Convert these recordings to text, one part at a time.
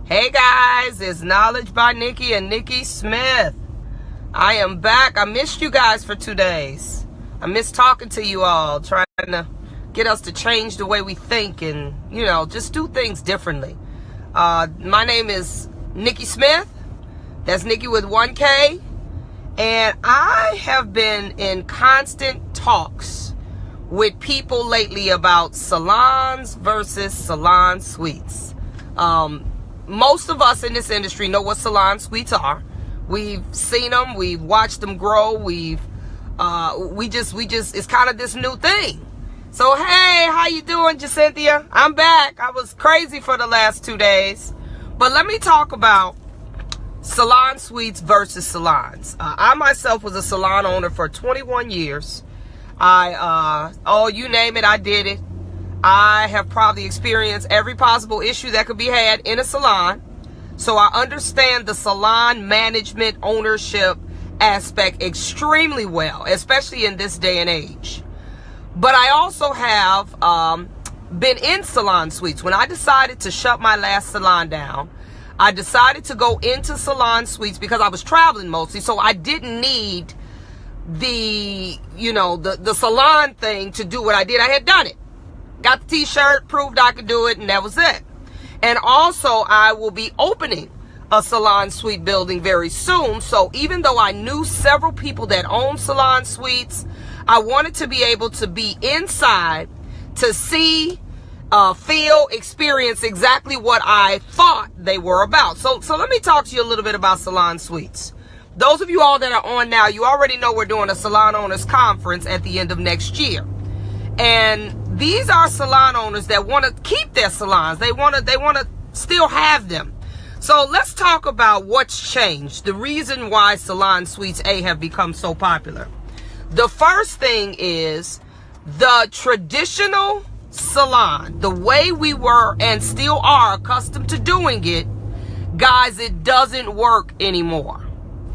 Hey guys, it's Knowledge by Nikki and Nikki Smith. I am back. I missed you guys for 2 days. I missed talking to you all, trying to get us to change the way we think and, just do things differently. My name is Nikki Smith. That's Nikki with 1K. And I have been in constant talks with people lately about salons versus salon suites. Most of us in this industry know what salon suites are. We've seen them. We've watched them grow. We just, it's kind of this new thing. So, hey, how you doing, Jacynthia? I'm back. I was crazy for the last 2 days. But let me talk about salon suites versus salons. I myself was a salon owner for 21 years. You name it, I did it. I have probably experienced every possible issue that could be had in a salon. So I understand the salon management ownership aspect extremely well, especially in this day and age. But I also have been in salon suites. When I decided to shut my last salon down, I decided to go into salon suites because I was traveling mostly. So I didn't need the salon thing to do what I did. I had done it. Got the t-shirt, proved I could do it, and that was it. And also, I will be opening a salon suite building very soon. So even though I knew several people that own salon suites, I wanted to be able to be inside to see, feel, experience exactly what I thought they were about. So let me talk to you a little bit about salon suites. Those of you all that are on now, you already know we're doing a salon owners conference at the end of next year. And these are salon owners that want to keep their salons. They want to still have them. So let's talk about what's changed. The reason why salon suites have become so popular. The first thing is the traditional salon, the way we were and still are accustomed to doing it. Guys, it doesn't work anymore.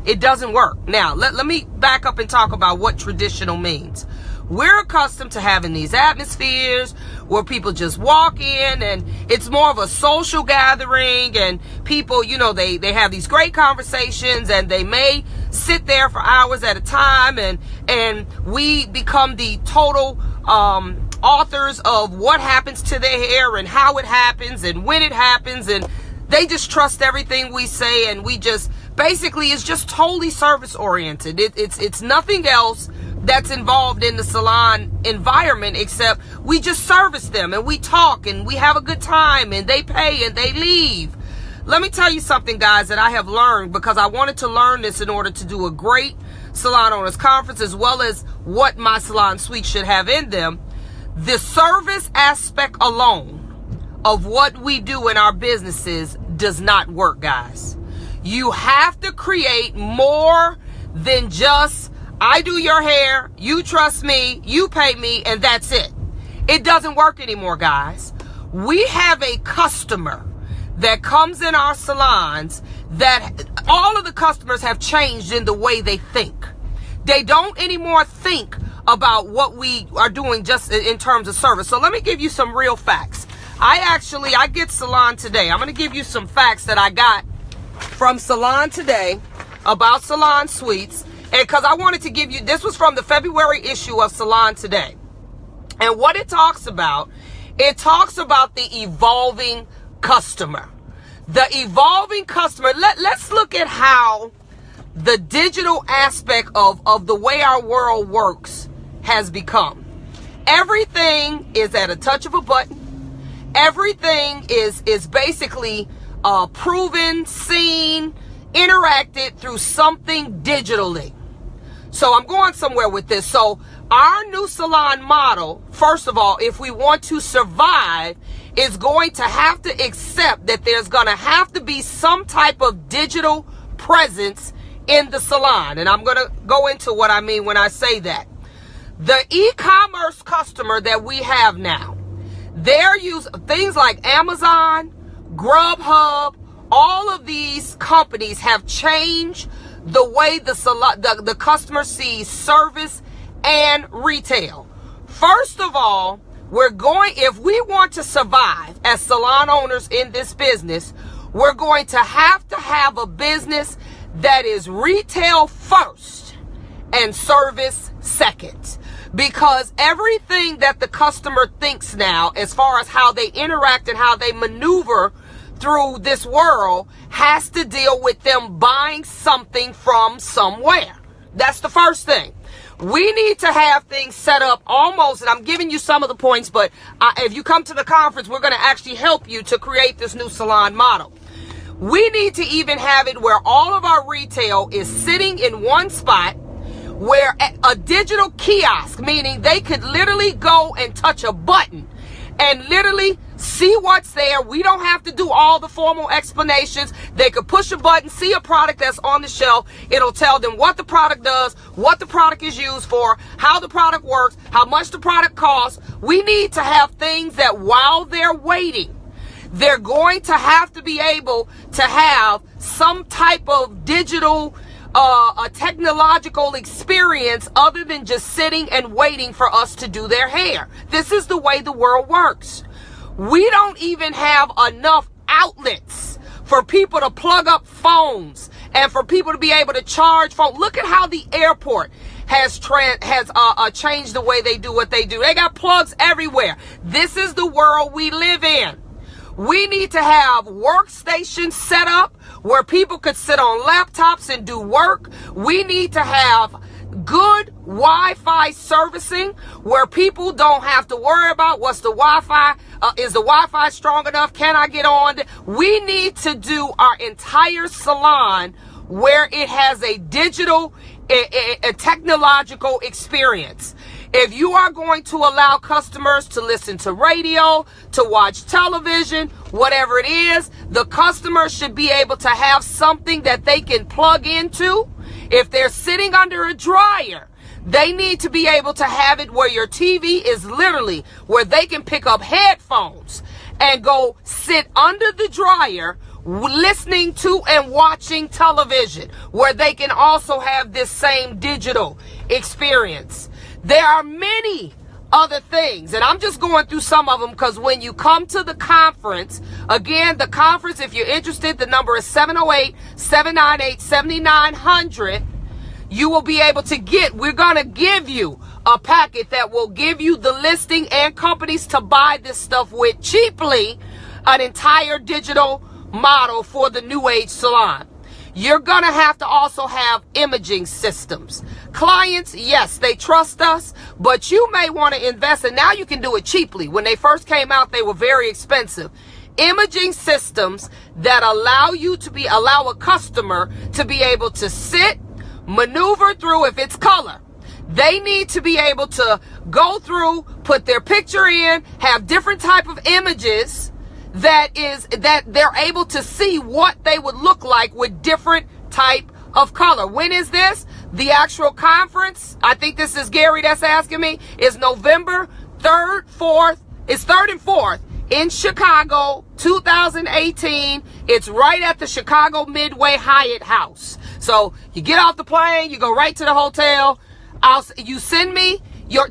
It doesn't work. Now, let me back up and talk about what traditional means. We're accustomed to having these atmospheres where people just walk in and it's more of a social gathering, and people, they have these great conversations and they may sit there for hours at a time, and we become the total authors of what happens to their hair and how it happens and when it happens, and they just trust everything we say, and we just basically it's just totally service oriented. It's nothing else that's involved in the salon environment except we just service them and we talk and we have a good time and they pay and they leave. Let me tell you something, guys, that I have learned, because I wanted to learn this in order to do a great salon owners conference as well as what my salon suite should have in them. The service aspect alone of what we do in our businesses does not work, guys. You have to create more than just, I do your hair, you trust me, you pay me, and that's it. It doesn't work anymore, guys. We have a customer that comes in our salons that all of the customers have changed in the way they think. They don't anymore think about what we are doing just in terms of service. So let me give you some real facts. I get Salon Today. I'm going to give you some facts that I got from Salon Today about salon suites. And because I wanted to give you, this was from the February issue of Salon Today. And what it talks about the evolving customer. The evolving customer. Let's look at how the digital aspect of the way our world works has become. Everything is at a touch of a button. Everything is basically proven, seen, interacted through something digitally. So I'm going somewhere with this. So our new salon model, first of all, if we want to survive, is going to have to accept that there's going to have to be some type of digital presence in the salon. And I'm going to go into what I mean when I say that. The e-commerce customer that we have now, they're using things like Amazon, Grubhub. All of these companies have changed the way the customer sees service and retail. First of all, if we want to survive as salon owners in this business, We're going to have a business that is retail first and service second. Because everything that the customer thinks now, as far as how they interact and how they maneuver through this world, has to deal with them buying something from somewhere. That's the first thing. We need to have things set up almost, and I'm giving you some of the points, but if you come to the conference, we're going to actually help you to create this new salon model. We need to even have it where all of our retail is sitting in one spot, where a digital kiosk, meaning they could literally go and touch a button and literally see what's there. We don't have to do all the formal explanations. They could push a button, see a product that's on the shelf. It'll tell them what the product does, what the product is used for, how the product works, how much the product costs. We need to have things that while they're waiting, they're going to have to be able to have some type of digital a technological experience other than just sitting and waiting for us to do their hair. This is the way the world works. We don't even have enough outlets for people to plug up phones and for people to be able to charge phones. Look at how the airport has changed the way they do what they do. They got plugs everywhere. This is the world we live in. We need to have workstations set up where people could sit on laptops and do work. We need to have good Wi-Fi servicing where people don't have to worry about what's the Wi-Fi. Is the Wi-Fi strong enough? Can I get on? We need to do our entire salon where it has a digital, a technological experience. If you are going to allow customers to listen to radio, to watch television, whatever it is, the customer should be able to have something that they can plug into. If they're sitting under a dryer, they need to be able to have it where your TV is literally where they can pick up headphones and go sit under the dryer listening to and watching television, where they can also have this same digital experience. There are many other things, and I'm just going through some of them because when you come to the conference, again, the conference, if you're interested, the number is 708-798-7900. You will be able to we're going to give you a packet that will give you the listing and companies to buy this stuff with cheaply, an entire digital model for the new age salon. You're going to have to also have imaging systems. Clients, yes, they trust us, but you may want to invest, and now you can do it cheaply. When they first came out, they were very expensive. Imaging systems that allow a customer to be able to sit, maneuver through. If it's color, they need to be able to go through, put their picture in, have different type of images that they're able to see what they would look like with different type of color. When is this? The actual conference, I think this is Gary that's asking me, is November 3rd, 4th. It's 3rd and 4th in Chicago, 2018. It's right at the Chicago Midway Hyatt House. So you get off the plane, you go right to the hotel. You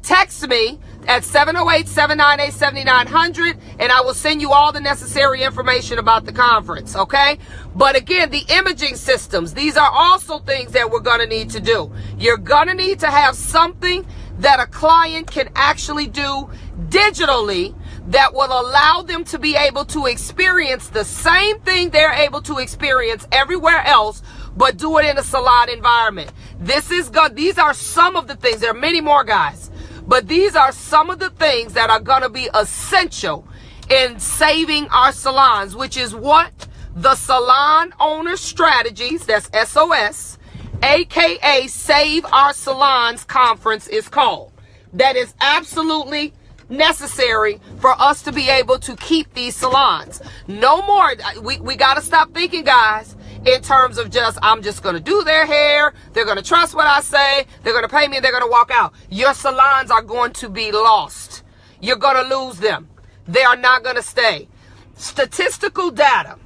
text me at 708-798-7900, and I will send you all the necessary information about the conference, okay? But again, the imaging systems, these are also things that we're going to need to do. You're going to need to have something that a client can actually do digitally that will allow them to be able to experience the same thing they're able to experience everywhere else, but do it in a salon environment. These are some of the things. There are many more, guys. But these are some of the things that are going to be essential in saving our salons, which is what the Salon Owner Strategies, that's SOS, aka Save Our Salons Conference is called. That is absolutely necessary for us to be able to keep these salons. No more. We got to stop thinking, guys, in terms of I'm just going to do their hair. They're going to trust what I say. They're going to pay me and they're going to walk out. Your salons are going to be lost. You're going to lose them. They are not going to stay. Statistical data.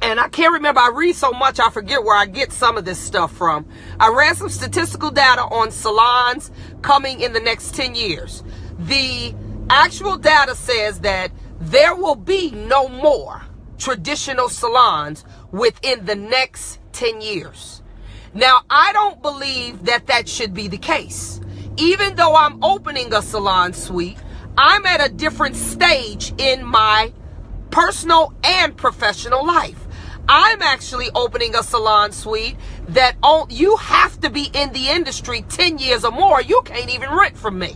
And I can't remember. I read so much, I forget where I get some of this stuff from. I read some statistical data on salons coming in the next 10 years. The actual data says that there will be no more traditional salons within the next 10 years. Now, I don't believe that that should be the case. Even though I'm opening a salon suite, I'm at a different stage in my personal and professional life. I'm actually opening a salon suite that you have to be in the industry 10 years or more. You can't even rent from me,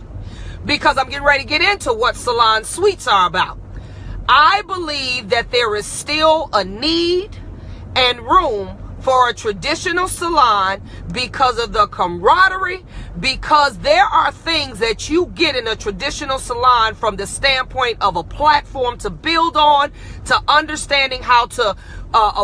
because I'm getting ready to get into what salon suites are about. I believe that there is still a need and room for a traditional salon because of the camaraderie, because there are things that you get in a traditional salon from the standpoint of a platform to build on, to understanding how to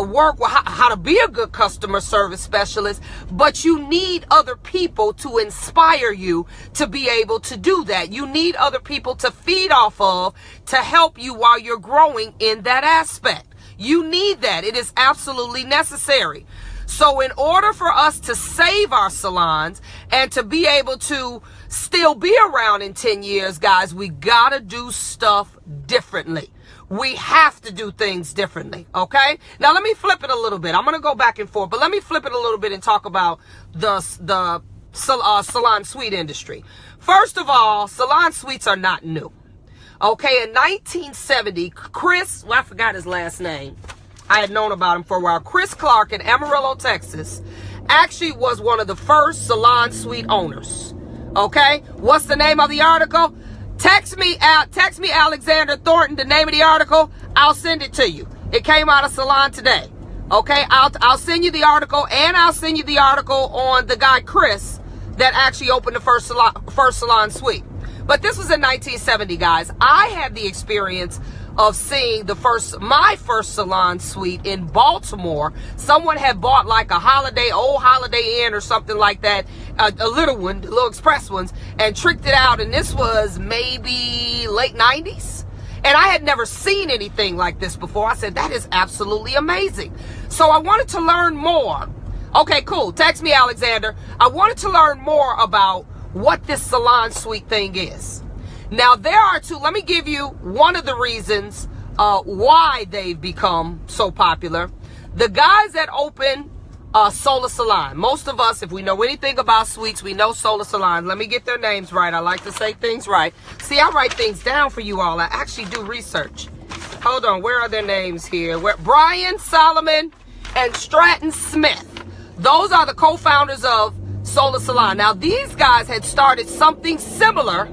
work, how to be a good customer service specialist, but you need other people to inspire you to be able to do that. You need other people to feed off of, to help you while you're growing in that aspect. You need that. It is absolutely necessary. So in order for us to save our salons and to be able to still be around in 10 years, guys, we got to do stuff differently. We have to do things differently, okay? Now, let me flip it a little bit. I'm going to go back and forth, but let me flip it a little bit and talk about the salon suite industry. First of all, salon suites are not new. Okay, in 1970, Chris, I forgot his last name. I had known about him for a while. Chris Clark in Amarillo, Texas, actually was one of the first salon suite owners. Okay, what's the name of the article? Text me Alexander Thornton, the name of the article. I'll send it to you. It came out of Salon Today. Okay, I'll send you the article, and I'll send you the article on the guy Chris that actually opened the first salon suite. But this was in 1970, guys. I had the experience of seeing my first salon suite in Baltimore. Someone had bought like old Holiday Inn or something like that, a little one, the little express ones, and tricked it out. And this was maybe late 90s. And I had never seen anything like this before. I said, that is absolutely amazing. So I wanted to learn more. Okay, cool. Text me, Alexander. I wanted to learn more about what this salon suite thing is. Now, there are two. Let me give you one of the reasons why they've become so popular. The guys that open Solar Salon. Most of us, if we know anything about suites, we know Solar Salon. Let me get their names right. I like to say things right. See, I write things down for you all. I actually do research. Hold on. Where are their names here? Brian, Solomon, and Stratton Smith. Those are the co-founders of Solar Salon. Now, these guys had started something similar,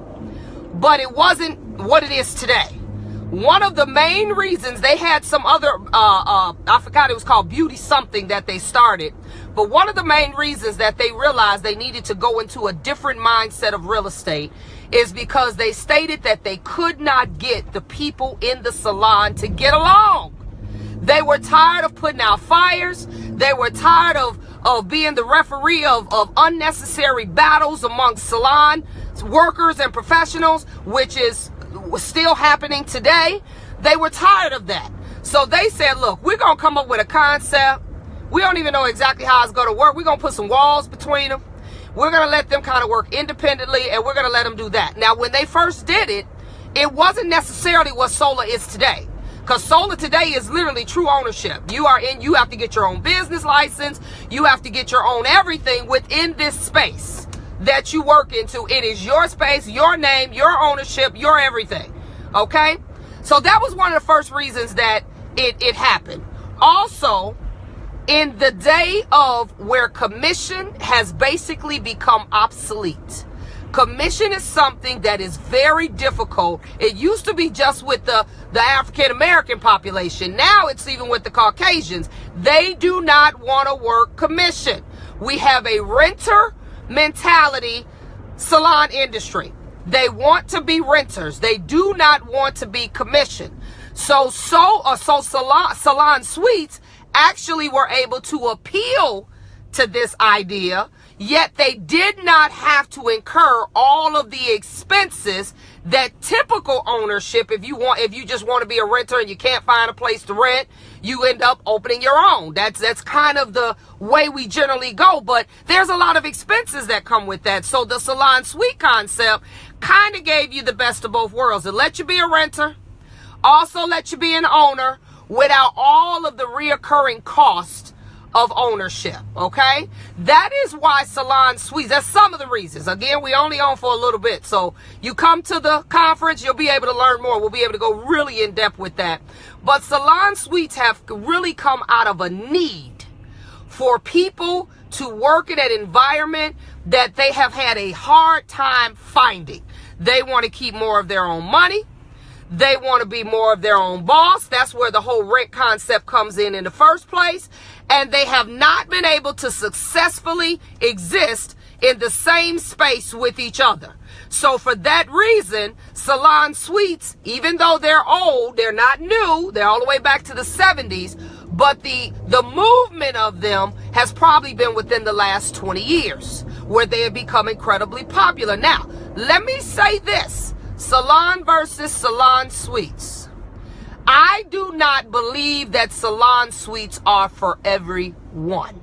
but it wasn't what it is today. One of the main reasons, they had some other, I forgot, it was called Beauty something that they started. But one of the main reasons that they realized they needed to go into a different mindset of real estate is because they stated that they could not get the people in the salon to get along. They were tired of putting out fires. They were tired of being the referee of unnecessary battles amongst salon workers and professionals, which is still happening today. They were tired of that. So they said, look, we're going to come up with a concept. We don't even know exactly how it's going to work. We're going to put some walls between them. We're going to let them kind of work independently, and we're going to let them do that. Now, when they first did it, it wasn't necessarily what solar is today. Because solar today is literally true ownership. You have to get your own business license. You have to get your own everything within this space that you work into. It is your space, your name, your ownership, your everything. Okay? So that was one of the first reasons that it happened. Also, in the day of where commission has basically become obsolete. Commission is something that is very difficult. It used to be just with the African American population. Now it's even with the Caucasians. They do not want to work commission. We have a renter mentality salon industry. They want to be renters. They do not want to be commissioned. So salon suites actually were able to appeal to this idea, yet they did not have to incur all of the expenses that typical ownership, if you just want to be a renter and you can't find a place to rent, you end up opening your own. That's kind of the way we generally go, but there's a lot of expenses that come with that. So the salon suite concept kind of gave you the best of both worlds. It let you be a renter, also let you be an owner, without all of the reoccurring cost of ownership. Okay, that is why salon suites, that's some of the reasons. Again, we only on for a little bit, so you come to the conference, you'll be able to learn more. We'll be able to go really in depth with that. But salon suites have really come out of a need for people to work in an environment that they have had a hard time finding. They want to keep more of their own money. They want to be more of their own boss. That's where the whole rent concept comes in the first place. And they have not been able to successfully exist in the same space with each other. So for that reason, salon suites, even though they're old, they're not new, they're all the way back to the 70s, but the movement of them has probably been within the last 20 years, where they have become incredibly popular. Now, let me say this, salon versus salon suites. I do not believe that salon suites are for everyone.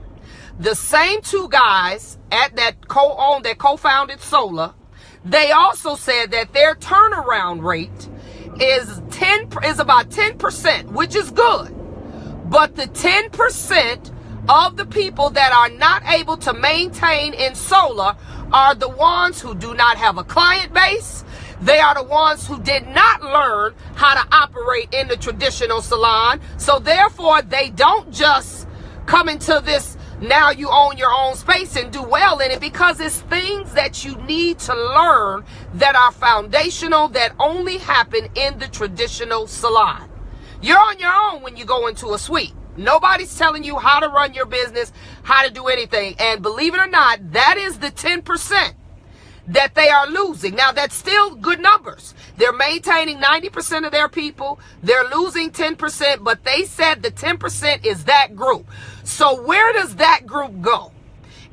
The same two guys that co-founded Salon, they also said that their turnaround rate is about 10%, which is good. But the 10% of the people that are not able to maintain in Salon are the ones who do not have a client base. They are the ones who did not learn how to operate in the traditional salon. So therefore, they don't just come into this, now you own your own space and do well in it, because it's things that you need to learn that are foundational, that only happen in the traditional salon. You're on your own when you go into a suite. Nobody's telling you how to run your business, how to do anything. And believe it or not, that is the 10% that they are losing. Now, that's still good numbers. They're maintaining 90% of their people. They're losing 10%, but they said the 10% is that group. So where does that group go?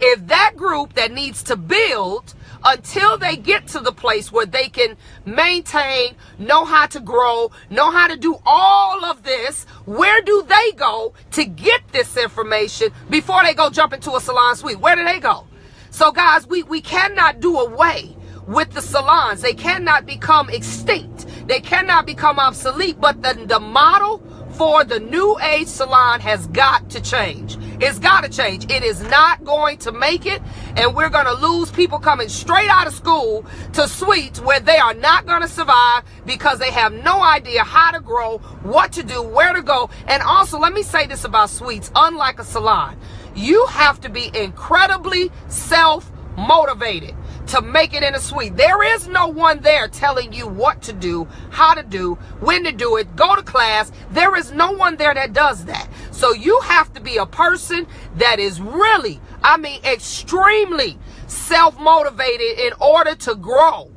If that group that needs to build until they get to the place where they can maintain, know how to grow, know how to do all of this, where do they go to get this information before they go jump into a salon suite? Where do they go? So guys, we cannot do away with the salons. They cannot become extinct. They cannot become obsolete. But the model for the new age salon has got to change. It's got to change. It is not going to make it. And we're going to lose people coming straight out of school to suites where they are not going to survive because they have no idea how to grow, what to do, where to go. And also, let me say this about suites. Unlike a salon, you have to be incredibly self-motivated to make it in a suite. There is no one there telling you what to do, how to do, when to do it, go to class. There is no one there that does that. So you have to be a person that is really, extremely self-motivated in order to grow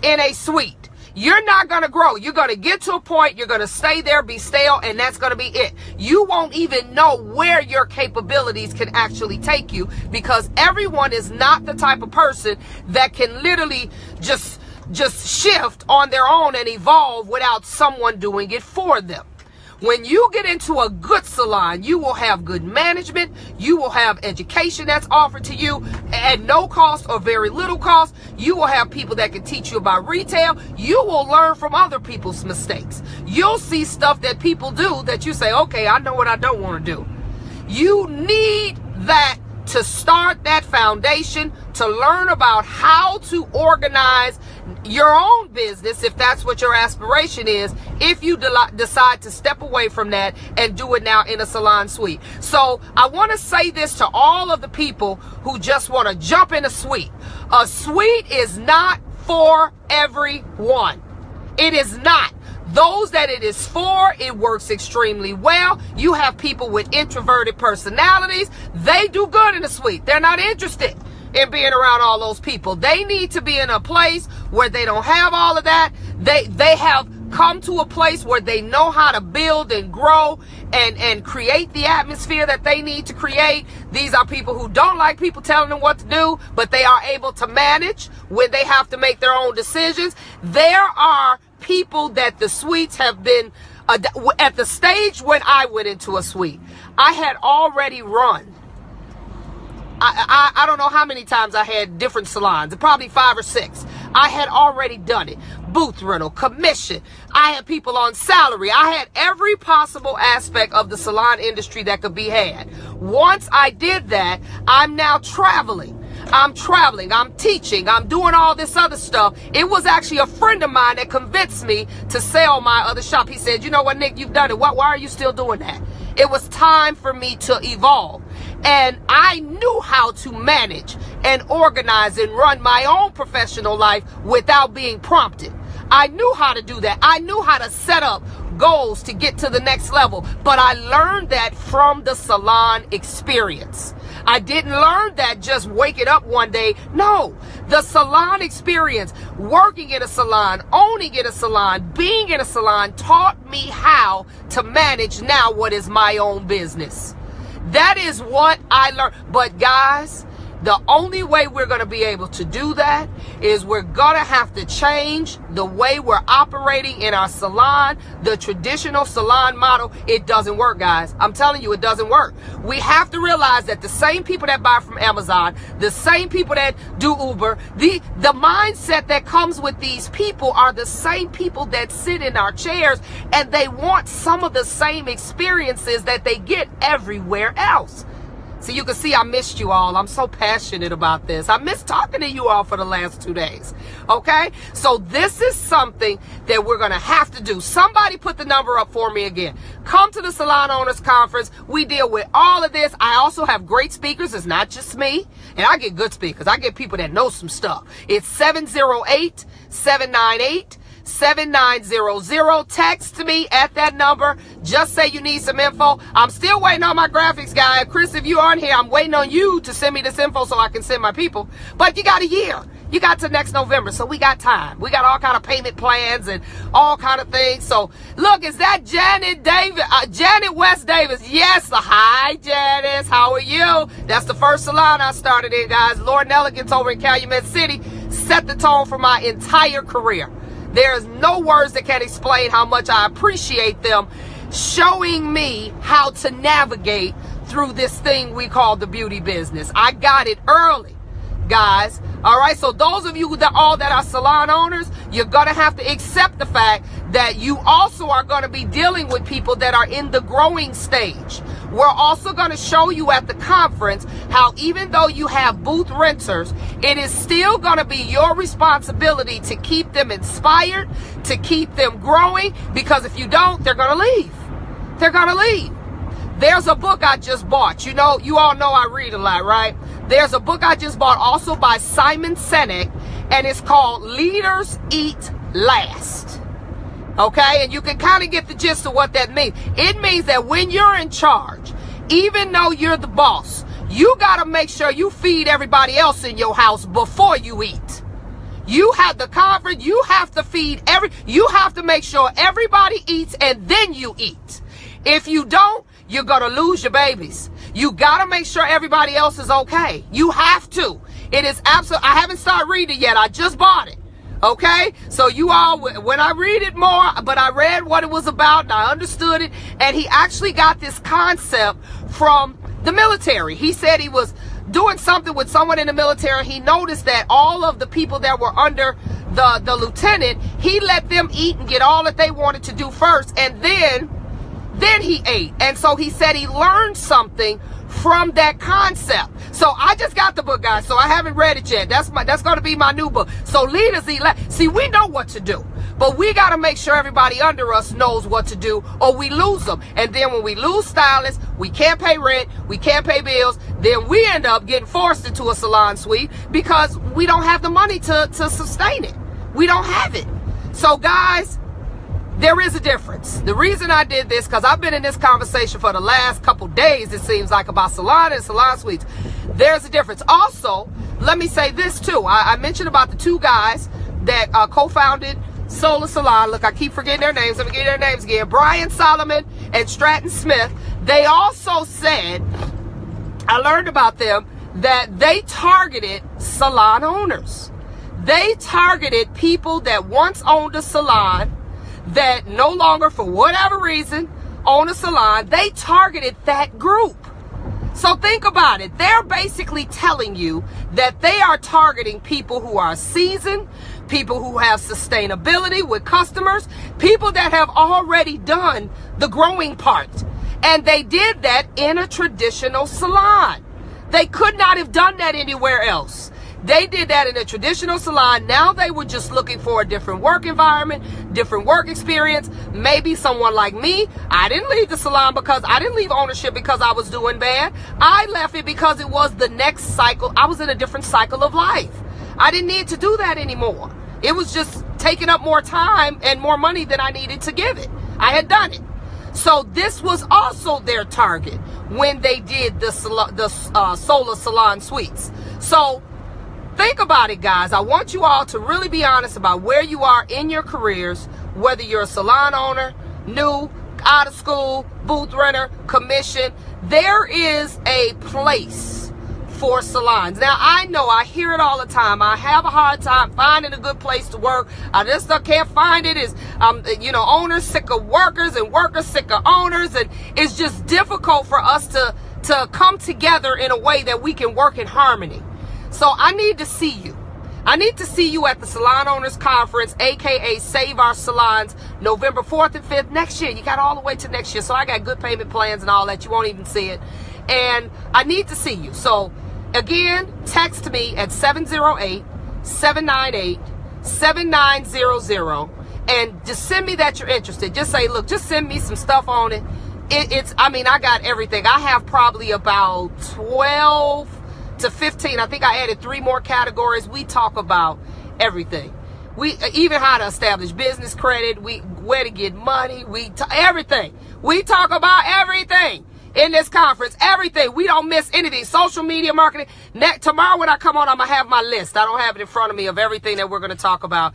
in a suite. You're not going to grow. You're going to get to a point, you're going to stay there, be stale, and that's going to be it. You won't even know where your capabilities can actually take you, because everyone is not the type of person that can literally just shift on their own and evolve without someone doing it for them. When you get into a good salon, you will have good management. You will have education that's offered to you at no cost or very little cost. You will have people that can teach you about retail. You will learn from other people's mistakes. You'll see stuff that people do that you say, okay, I know what I don't want to do. You need that to start that foundation, to learn about how to organize your own business, if that's what your aspiration is, if you decide to step away from that and do it now in a salon suite. So I want to say this to all of the people who just want to jump in a suite. A suite is not for everyone. It is not. Those that it is for, it works extremely well. You have people with introverted personalities. They do good in a suite. They're not interested in being around all those people. They need to be in a place where they don't have all of that. They have come to a place where they know how to build and grow and create the atmosphere that they need to create. These are people who don't like people telling them what to do, but they are able to manage when they have to make their own decisions. There are people that the suites have been at the stage when I went into a suite. I had already run. I don't know how many times I had different salons, probably 5 or 6. I had already done it. booth rental, commission. I had people on salary. I had every possible aspect of the salon industry that could be had. Once I did that, I'm now traveling. I'm teaching, I'm doing all this other stuff. It was actually a friend of mine that convinced me to sell my other shop. He said, you know what, Nick, you've done it. Why are you still doing that? It was time for me to evolve. And I knew how to manage and organize and run my own professional life without being prompted. I knew how to do that. I knew how to set up goals to get to the next level. But I learned that from the salon experience. I didn't learn that just waking up one day. No, the salon experience, working in a salon, owning in a salon, being in a salon taught me how to manage now what is my own business. That is what I learned. But guys, the only way we're going to be able to do that is we're going to have to change the way we're operating in our salon. The traditional salon model, it doesn't work, guys. I'm telling you, it doesn't work. We have to realize that the same people that buy from Amazon, the same people that do Uber, the mindset that comes with these people are the same people that sit in our chairs, and they want some of the same experiences that they get everywhere else. So you can see I missed you all. I'm so passionate about this. I missed talking to you all for the last 2 days. Okay? So this is something that we're going to have to do. Somebody put the number up for me again. Come to the Salon Owners Conference. We deal with all of this. I also have great speakers. It's not just me. And I get good speakers. I get people that know some stuff. It's 708-798-7900. Text me at that number. Just say you need some info. I'm still waiting on my graphics guy. Chris, if you're on here, I'm waiting on you to send me this info so I can send my people. But you got a year. You got to next November, so we got time. We got all kind of payment plans and all kind of things. So look, is that Janet West Davis? Yes. Hi, Janice. How are you? That's the first salon I started in, guys. Lord and Elegance over in Calumet City set the tone for my entire career. There's no words that can explain how much I appreciate them showing me how to navigate through this thing we call the beauty business. I got it early, guys. All right, so those of you that are salon owners, you're going to have to accept the fact that you also are going to be dealing with people that are in the growing stage. We're also going to show you at the conference how even though you have booth renters, it is still going to be your responsibility to keep them inspired, to keep them growing, because if you don't, they're going to leave. They're going to leave. There's a book I just bought. You know, you all know I read a lot, right? There's a book I just bought also by Simon Sinek, and it's called Leaders Eat Last. Okay, and you can kind of get the gist of what that means. It means that when you're in charge, even though you're the boss, you got to make sure you feed everybody else in your house before you eat. You have the conference, you have to feed you have to make sure everybody eats and then you eat. If you don't, you're going to lose your babies. You got to make sure everybody else is okay. You have to. It is absolute. I haven't started reading it yet. I just bought it. Okay, so you all, when I read it more, but I read what it was about and I understood it, and he actually got this concept from the military. He said he was doing something with someone in the military. He noticed that all of the people that were under the lieutenant, he let them eat and get all that they wanted to do first, and then he ate. And so he said he learned something from that concept. So I just got the book, guys, so I haven't read it yet. That's going to be my new book. So Leaders Eat Last. See, we know what to do, but we got to make sure everybody under us knows what to do, or we lose them. And then when we lose stylists, we can't pay rent, we can't pay bills, then we end up getting forced into a salon suite because we don't have the money to sustain it. We don't have it. So guys, there is a difference. The reason I did this, because I've been in this conversation for the last couple days, it seems like, about salon and salon suites. There's a difference. Also, let me say this too. I mentioned about the two guys that co-founded Solar Salon. Look, I keep forgetting their names. Let me get their names again. Brian Solomon and Stratton Smith. They also said, I learned about them, that they targeted salon owners. They targeted people that once owned a salon that no longer, for whatever reason, own a salon. They targeted that group. So think about it. They're basically telling you that they are targeting people who are seasoned, people who have sustainability with customers, people that have already done the growing part. And they did that in a traditional salon. They could not have done that anywhere else. They did that in a traditional salon. Now they were just looking for a different work environment, different work experience. Maybe someone like me, I didn't leave the salon because I didn't leave ownership because I was doing bad. I left it because it was the next cycle. I was in a different cycle of life. I didn't need to do that anymore. It was just taking up more time and more money than I needed to give it. I had done it. So this was also their target when they did the solar salon suites. So think about it, guys. I want you all to really be honest about where you are in your careers, whether you're a salon owner, new, out of school, booth renter, commission. There is a place for salons. Now, I know I hear it all the time. I have a hard time finding a good place to work. I just can't find it. Is owners sick of workers and workers sick of owners, and it's just difficult for us to come together in a way that we can work in harmony. So I need to see you. I need to see you at the Salon Owners Conference, aka Save Our Salons, November 4th and 5th next year. You got all the way to next year. So I got good payment plans and all that. You won't even see it. And I need to see you. So again, text me at 708-798-7900 and just send me that you're interested. Just say, look, just send me some stuff on it. I got everything. I have probably about 12 to 15. I think I added 3 more categories. We talk about everything. We even how to establish business credit, where to get money, everything. We talk about everything in this conference, everything. We don't miss anything. Social media marketing. Tomorrow when I come on, I'm gonna have my list. I don't have it in front of me of everything that we're gonna talk about.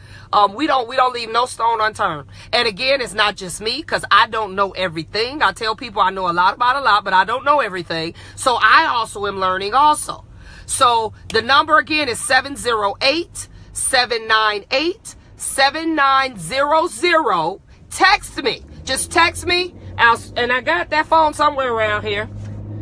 We don't leave no stone unturned. And again, it's not just me, because I don't know everything. I tell people I know a lot about a lot, but I don't know everything. So I also am learning also. So the number again is 708-798-7900. Text me. Just text me. And I got that phone somewhere around here.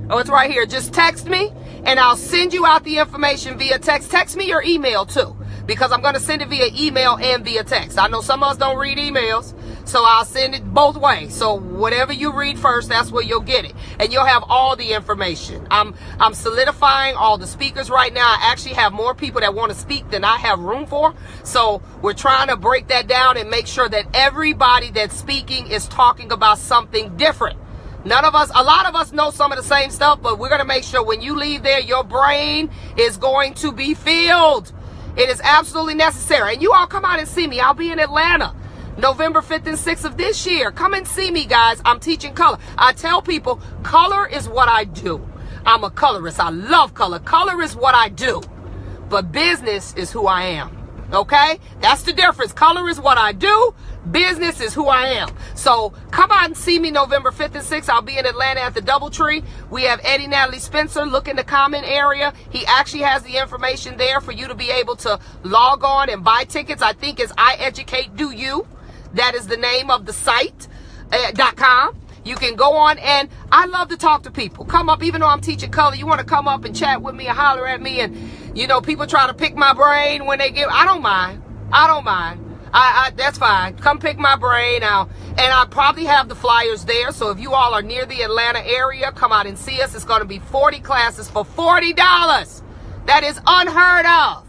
Oh, it's right here. Just text me and I'll send you out the information via text. Text me your email too, because I'm going to send it via email and via text. I know some of us don't read emails, so I'll send it both ways. So whatever you read first, that's where you'll get it. And you'll have all the information. I'm solidifying all the speakers right now. I actually have more people that want to speak than I have room for. So we're trying to break that down and make sure that everybody that's speaking is talking about something different. A lot of us know some of the same stuff, but we're going to make sure when you leave there, your brain is going to be filled. It is absolutely necessary. And you all come out and see me. I'll be in Atlanta November 5th and 6th of this year. Come and see me, guys. I'm teaching color. I tell people color is what I do. I'm a colorist. I love color. Color is what I do. But business is who I am. Okay? That's the difference. Color is what I do. Business is who I am. So come out and see me November 5th and 6th. I'll be in Atlanta at the DoubleTree. We have Eddie Natalie Spencer. Look in the comment area. He actually has the information there for you to be able to log on and buy tickets. I think it's I Educate Do You. That is the name of the site, .com. You can go on, and I love to talk to people. Come up, even though I'm teaching color, you want to come up and chat with me and holler at me. And, people try to pick my brain when they I don't mind. That's fine. Come pick my brain out. And I probably have the flyers there. So if you all are near the Atlanta area, come out and see us. It's going to be 40 classes for $40. That is unheard of.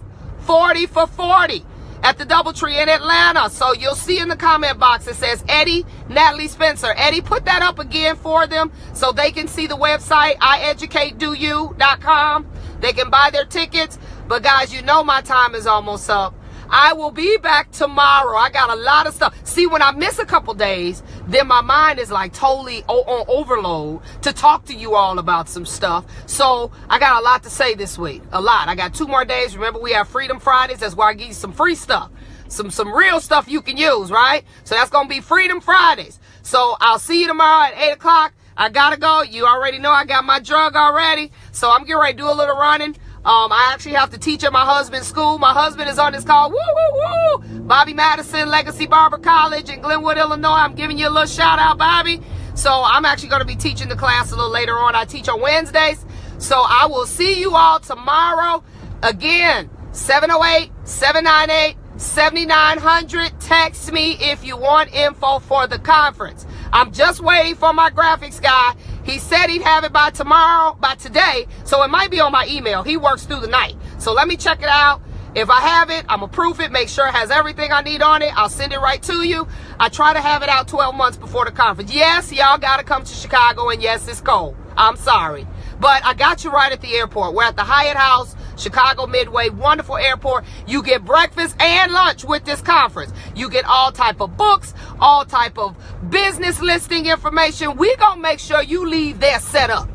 40 for 40 at the DoubleTree in Atlanta. So you'll see in the comment box, it says Eddie Natalie Spencer. Eddie, put that up again for them so they can see the website, IEducateDoYou.com. They can buy their tickets. But guys, my time is almost up. I will be back tomorrow. I got a lot of stuff. See, when I miss a couple days, then my mind is like totally on overload to talk to you all about some stuff. So I got a lot to say this week. A lot. I got 2 more days. Remember, we have Freedom Fridays. That's where I give you some free stuff. Some real stuff you can use, right? So that's going to be Freedom Fridays. So I'll see you tomorrow at 8 o'clock. I got to go. You already know I got my drug already. So I'm getting ready to do a little running. I actually have to teach at my husband's school. My husband is on this call. Woo, woo, woo. Bobby Madison, Legacy Barber College in Glenwood, Illinois. I'm giving you a little shout out, Bobby. So I'm actually going to be teaching the class a little later on. I teach on Wednesdays. So I will see you all tomorrow. Again, 708-798 7900. Text me if you want info for the conference. I'm just waiting for my graphics guy. He said he'd have it by tomorrow, by today, so it might be on my email. He works through the night. So let me check it out. If I have it, I'm going to proof it, make sure it has everything I need on it. I'll send it right to you. I try to have it out 12 months before the conference. Yes, y'all got to come to Chicago, and yes, it's cold. I'm sorry. But I got you right at the airport. We're at the Hyatt House, Chicago Midway, wonderful airport. You get breakfast and lunch with this conference. You get all type of books, all type of business listing information. We're going to make sure you leave there set up.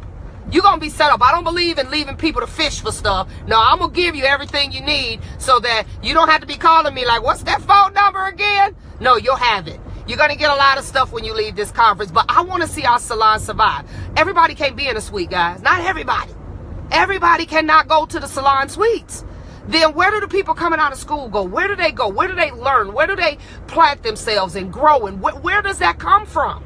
You're going to be set up. I don't believe in leaving people to fish for stuff. No, I'm going to give you everything you need so that you don't have to be calling me like, what's that phone number again? No, you'll have it. You're going to get a lot of stuff when you leave this conference, but I want to see our salon survive. Everybody can't be in a suite, guys. Not everybody. Everybody cannot go to the salon suites. Then where do the people coming out of school go? Where do they go? Where do they learn? Where do they plant themselves and grow? And where does that come from?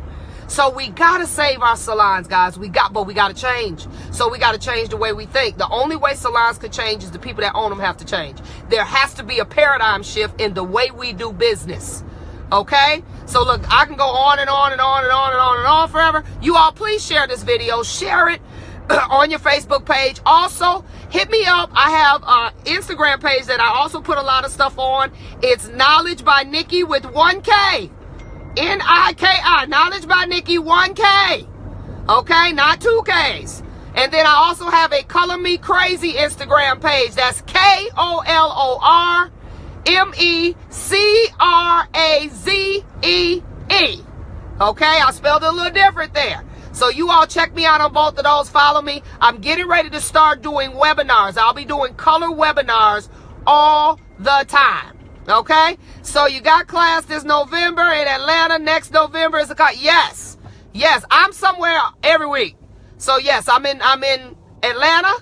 So we got to save our salons, guys. But we got to change. So we got to change the way we think. The only way salons could change is the people that own them have to change. There has to be a paradigm shift in the way we do business. Okay? So look, I can go on and on and on and on and on and on forever. You all please share this video. Share it on your Facebook page. Also, hit me up. I have an Instagram page that I also put a lot of stuff on. It's Knowledge by Nikki with 1K. N-I-K-I. Knowledge by Nikki 1K. Okay? Not 2Ks. And then I also have a Color Me Crazy Instagram page. That's KOLORMECRAZEE. Okay? I spelled it a little different there. So you all check me out on both of those. Follow me. I'm getting ready to start doing webinars. I'll be doing color webinars all the time. Okay? So you got class this November in Atlanta. Next November is a class. Yes. Yes. I'm somewhere every week. So yes, I'm in Atlanta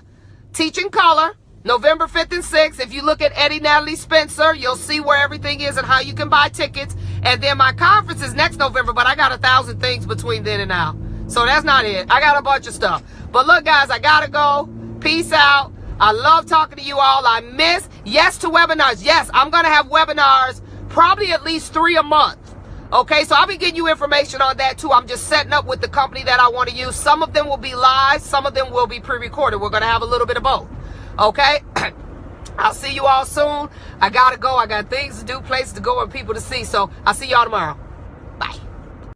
teaching color November 5th and 6th. If you look at Eddie Natalie Spencer, you'll see where everything is and how you can buy tickets. And then my conference is next November, but I got 1,000 things between then and now. So that's not it. I got a bunch of stuff. But look, guys, I got to go. Peace out. I love talking to you all. I miss yes to webinars. Yes, I'm going to have webinars, probably at least 3 a month. Okay, so I'll be getting you information on that too. I'm just setting up with the company that I want to use. Some of them will be live. Some of them will be pre-recorded. We're going to have a little bit of both. Okay, I'll see you all soon. I got to go. I got things to do, places to go, and people to see. So I'll see y'all tomorrow.